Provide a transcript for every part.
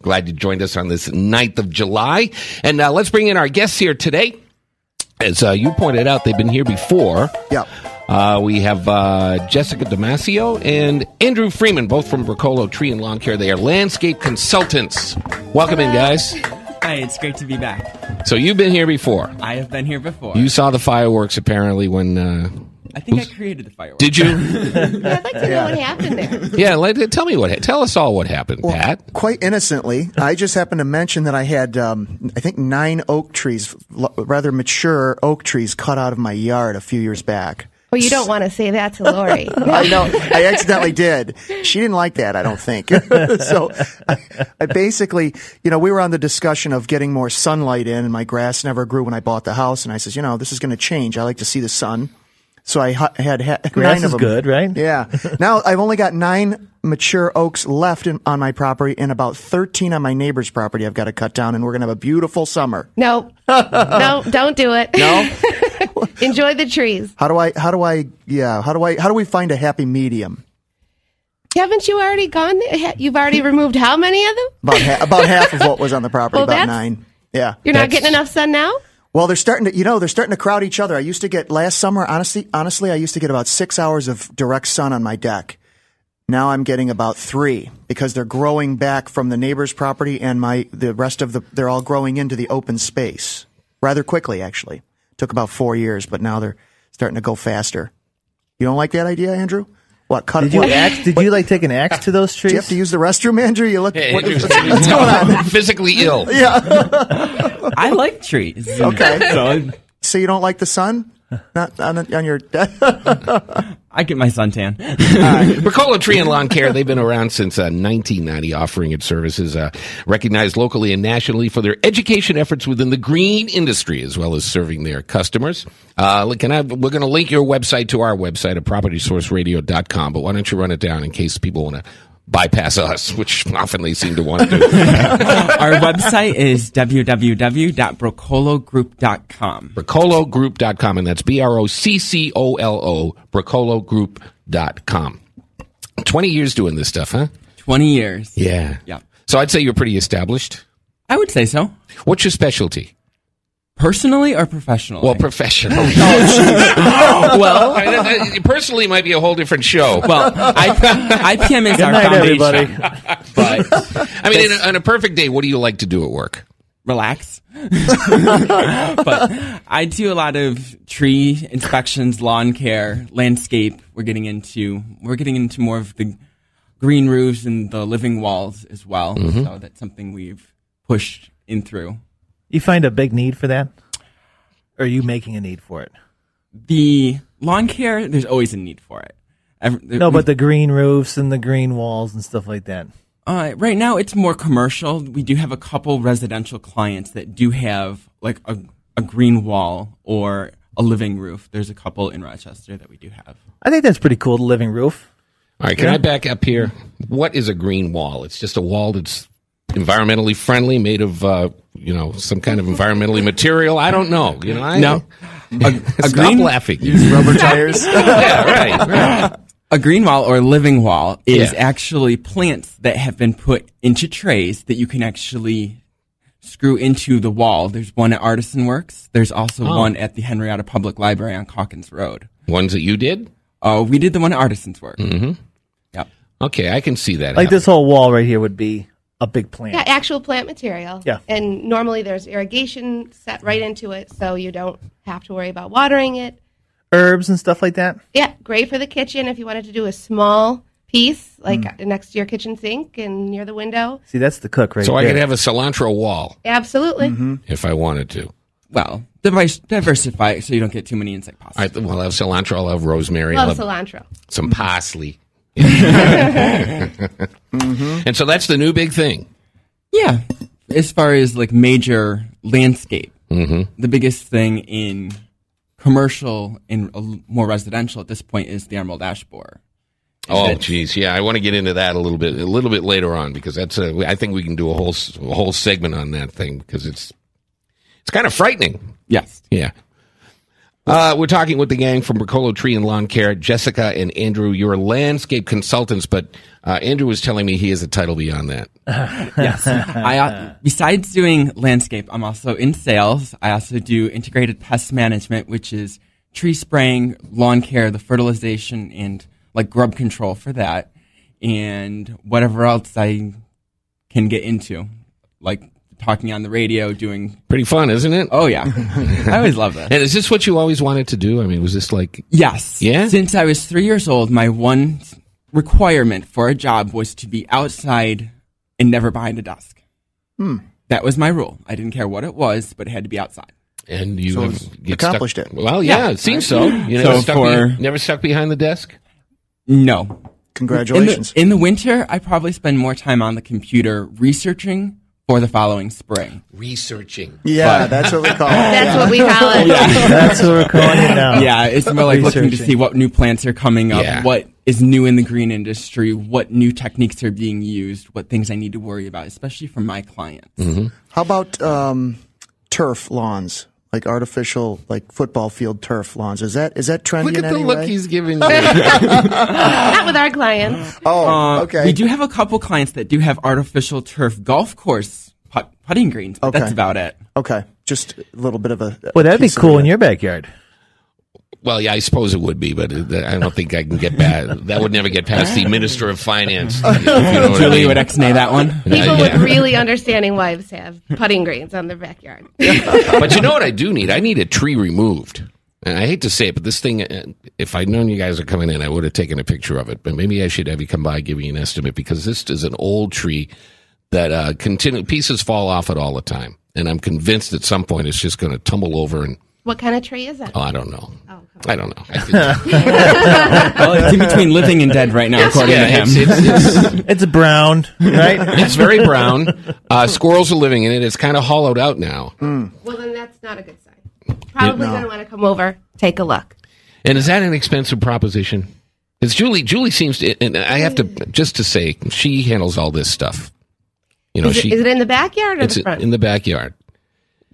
Glad you joined us on this 9th of July. And let's bring in our guests here today. As you pointed out, they've been here before. Yep. We have Jessica Damasio and Andrew Freeman, both from Broccolo Tree and Lawn Care. They are landscape consultants. Welcome in, guys. Hi, it's great to be back. So you've been here before. I have been here before. You saw the fireworks, apparently, when... I think I created the fireworks. Did you? Yeah, I'd like to know what happened there. Yeah, tell us all what happened, Well, Pat. quite innocently, I just happened to mention that I had, I think, 9 oak trees, rather mature oak trees, cut out of my yard a few years back. Well, you don't want to say that to Lori. I know. I accidentally did. She didn't like that, I don't think. So I basically, we were on the discussion of getting more sunlight in, and my grass never grew when I bought the house. And I says, this is going to change. I like to see the sun. So I had grass 9 of is them. good, right? Yeah. Now I've only got 9 mature oaks left on my property, and about 13 on my neighbor's property I've got to cut down, and we're going to have a beautiful summer. No, don't do it. No? Enjoy the trees. How do we find a happy medium? Haven't you already gone there? You've already removed how many of them? About half of what was on the property, Well, about 9. Yeah. You're not getting enough sun now? Well, they're starting to crowd each other. I used to get last summer, honestly, I used to get about 6 hours of direct sun on my deck. Now I'm getting about 3 because they're growing back from the neighbor's property, and the rest of they're all growing into the open space rather quickly, actually. Took about 4 years, but now they're starting to go faster. You don't like that idea, Andrew? What, cut Did you take an axe to those trees? Do you have to use the restroom, Andrew? You look, Hey, what's going on? Physically ill. Yeah. I like trees. Okay. So you don't like the sun? Not on your deck? I get my suntan. Broccolo Tree and Lawn Care, they've been around since 1990, offering its services, recognized locally and nationally for their education efforts within the green industry, as well as serving their customers. We're going to link your website to our website at propertysourceradio.com, but why don't you run it down in case people want to bypass us, which often they seem to want to do. Our website is www.broccologroup.com. Broccologroup.com, and that's BROCCOLO, broccologroup.com. 20 years doing this stuff, huh? 20 years. Yeah. Yeah. So I'd say you're pretty established. I would say so. What's your specialty? Personally or professionally? Well, professionally. Well, personally might be a whole different show. well, IPM is Good our night, foundation. everybody. But I mean, on a perfect day, what do you like to do at work? relax. But I do a lot of tree inspections, lawn care, landscape. We're getting into more of the green roofs and the living walls as well. Mm-hmm. So that's something we've pushed in through. You find a big need for that? Or are you making a need for it? The lawn care, there's always a need for it. But the green roofs and the green walls and stuff like that. Right now, it's more commercial. We do have a couple residential clients that do have like a green wall or a living roof. There's a couple in Rochester that we do have. I think that's pretty cool, the living roof. All right, can I back up here? What is a green wall? It's just a wall that's environmentally friendly, made of some kind of environmentally material. I don't know. No. Stop laughing. Use rubber tires. Yeah, right. A green wall or living wall is actually plants that have been put into trays that you can actually screw into the wall. There's one at Artisan Works. There's also one at the Henrietta Public Library on Calkins Road. Ones that you did? We did the one at Artisan's Works. Mm-hmm. Yep. Okay, I can see that. Like this whole wall right here would be a big plant. Yeah, actual plant material. Yeah. And normally there's irrigation set right into it, so you don't have to worry about watering it. Herbs and stuff like that? Yeah, great for the kitchen if you wanted to do a small piece, like next to your kitchen sink and near the window. See, that's the cook right So there. I could have a cilantro wall Absolutely. if I wanted to. Well, diversify it so you don't get too many insect pests. I'll have cilantro, I'll have rosemary, Love I'll have cilantro. some parsley. And so that's the new big thing. Yeah. As far as like major landscape, Mm-hmm. the biggest thing in commercial and more residential at this point is the emerald ash borer. Oh, geez, yeah, I want to get into that a little bit later on because that's I think we can do a whole segment on that thing because it's kind of frightening. Yes. Yeah. We're talking with the gang from Broccolo Tree and Lawn Care. Jessica and Andrew, you're landscape consultants, but Andrew was telling me he has a title beyond that. Yes. Besides doing landscape, I'm also in sales. I also do integrated pest management, which is tree spraying, lawn care, the fertilization, and like grub control for that, and whatever else I can get into, like talking on the radio, doing... Pretty fun, isn't it? Oh, yeah. I always love that. And is this what you always wanted to do? I mean, was this like... Yes. Yeah? Since I was 3 years old, my one requirement for a job was to be outside and never behind a desk. That was my rule. I didn't care what it was, but it had to be outside. And you So have accomplished it. Well, yeah, it seems so. You never stuck behind the desk? No. Congratulations. In the winter, I probably spend more time on the computer researching for the following spring. Researching. Yeah, that's what we call it. That's what we call it. That's what we're calling it now. Yeah, it's more like looking to Researching. see what new plants are coming up, Yeah. what is new in the green industry, what new techniques are being used, what things I need to worry about, especially for my clients. How about turf lawns, like artificial, like football field turf lawns? Is that trendy Look in at the any look way? he's giving you. Not with our clients. Oh, okay. We do have a couple clients that do have artificial turf golf course putting greens, but Okay. that's about it. Okay, just a little bit of a. Well, that'd be piece of cool it. in your backyard. Well, yeah, I suppose it would be, but I don't think I can get past. That would never get past the Minister of Finance. If you know what I Julie mean. would ex-nay that one. People yeah. with really understanding wives have putting greens on their backyard. But you know what I do need? I need a tree removed. And I hate to say it, but this thing, if I'd known you guys were coming in, I would have taken a picture of it. But maybe I should have you come by and give you an estimate, because this is an old tree that pieces fall off it all the time. And I'm convinced at some point it's just going to tumble over and... What kind of tree is it? Oh, I don't know. Oh, come I don't know. Well, it's in between living and dead right now, according to him. It's brown, right? It's very brown. Squirrels are living in it. It's kind of hollowed out now. Well, then that's not a good sign. Probably going to want to come over, take a look. And is that an expensive proposition? Because Julie seems to, and I have to, just to say, she handles all this stuff. You know, Is it in the backyard or it's the front? in the backyard.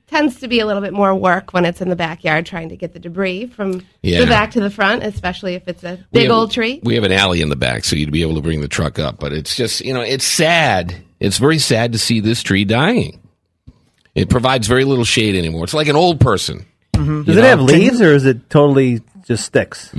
Tends to be a little bit more work when it's in the backyard trying to get the debris from Yeah. the back to the front, especially if it's a We big have- old tree. We have an alley in the back, so you'd be able to bring the truck up. But it's just, it's sad. It's very sad to see this tree dying. It provides very little shade anymore. It's like an old person. Does it have leaves, or is it totally just sticks?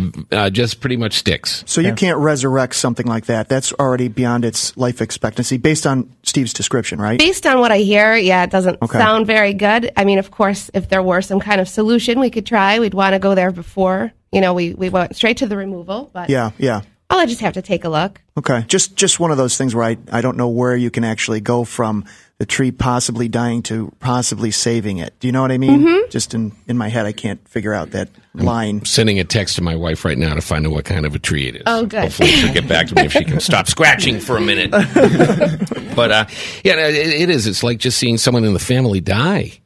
Just pretty much sticks. So you can't resurrect something like that. That's already beyond its life expectancy, based on Steve's description, right? Based on what I hear, yeah, it doesn't Okay. sound very good. I mean, of course, if there were some kind of solution we could try, we'd want to go there before. We went straight to the removal, but Yeah, yeah. I'll just have to take a look. Okay, just one of those things where I don't know where you can actually go from the tree possibly dying to possibly saving it. Do you know what I mean? Just in my head, I can't figure out that line. Sending a text to my wife right now to find out what kind of a tree it is. Oh, good. Hopefully she'll get back to me if she can stop scratching for a minute. But it is. It's like just seeing someone in the family die.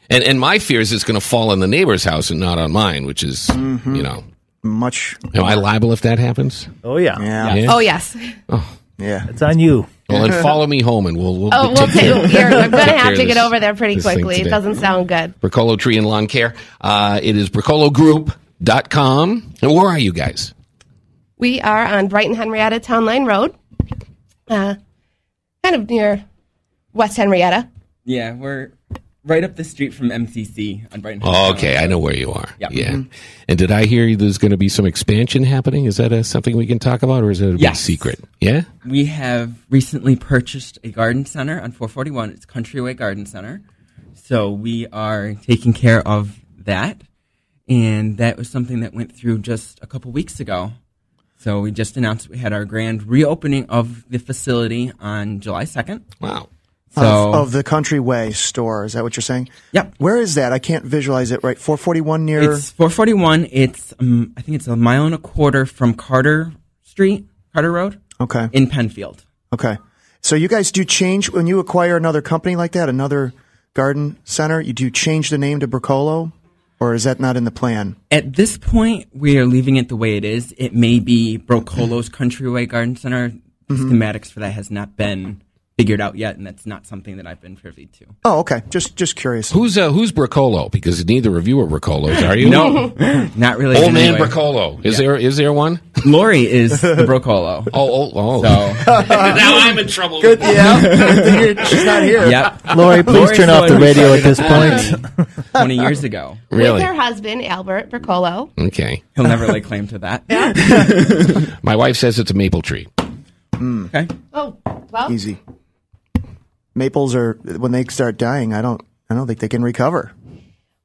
And my fear is it's going to fall on the neighbor's house and not on mine, which is, Much. am I liable if that happens? Oh, yeah. Yeah, Oh, yes. yeah. It's on you. Well, then follow me home and we'll Oh, we'll take care- take. I'm going to take care have of to get this- over there pretty this thing quickly. It today. doesn't sound good. Broccolo Tree and Lawn Care. It is broccologroup.com. And where are you guys? We are on Brighton Henrietta Town Line Road, kind of near West Henrietta. Yeah, we're right up the street from MCC on Brighton. Oh, okay, I know where you are. Yep. Yeah. And did I hear there's going to be some expansion happening? Is that something we can talk about, or is it a big Yes. secret? Yeah? We have recently purchased a garden center on 441. It's Countryway Garden Center. So we are taking care of that. And that was something that went through just a couple weeks ago. So we just announced we had our grand reopening of the facility on July 2nd. Wow. So Of the Countryway store. Is that what you're saying? Yep. Where is that? I can't visualize it right. 441 near. It's 441. It's I think it's a mile and a quarter from Carter Road Okay. in Penfield. Okay. So you guys do change when you acquire another company like that, another garden center, you do change the name to Broccolo? Or is that not in the plan? At this point, we are leaving it the way it is. It may be Broccolo's Countryway Garden Center. The schematics for that has not been figured out yet, and that's not something that I've been privy to. Oh, okay. Just curious. Who's Broccolo? Because neither of you are Broccolos, are you? No, not really. Old man Broccolo. Is there one? Lori is the Broccolo. Oh. So Now I'm in trouble. Good, yeah. She's not here. Yep. Lori, please Lori's turn off the one who radio at this started point. 20 years ago. Really? With her husband, Albert Broccolo. Okay. He'll never lay claim to that. My wife says it's a maple tree. Okay. Oh, well. Easy. Maples are when they start dying. I don't think they can recover.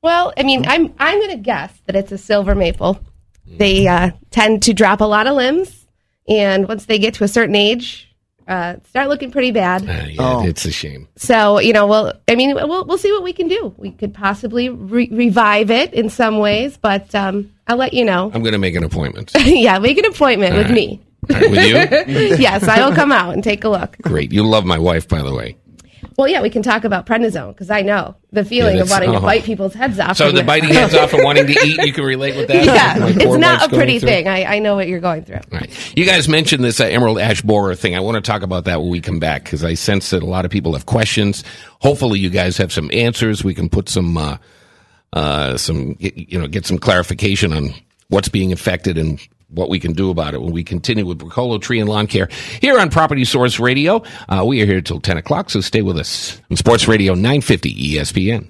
Well, I mean, I'm going to guess that it's a silver maple. They tend to drop a lot of limbs, and once they get to a certain age, start looking pretty bad. It's a shame. So, we'll see what we can do. We could possibly revive it in some ways, but I'll let you know. I'm going to make an appointment. Yeah, make an appointment with me. All right, with you? Yes, I will come out and take a look. Great. You love my wife, by the way. Well, yeah, we can talk about prednisone because I know the feeling of wanting to bite people's heads off. So the biting heads off and wanting to eat, you can relate with that? Yeah, My it's poor not wife's a pretty going through? thing. I know what you're going through. All right. You guys mentioned this emerald ash borer thing. I want to talk about that when we come back because I sense that a lot of people have questions. Hopefully you guys have some answers. We can put get some clarification on what's being affected and what we can do about it when we continue with Broccolo Tree and Lawn Care here on Property Source Radio. We are here till 10 o'clock, so stay with us on Sports Radio 950 ESPN.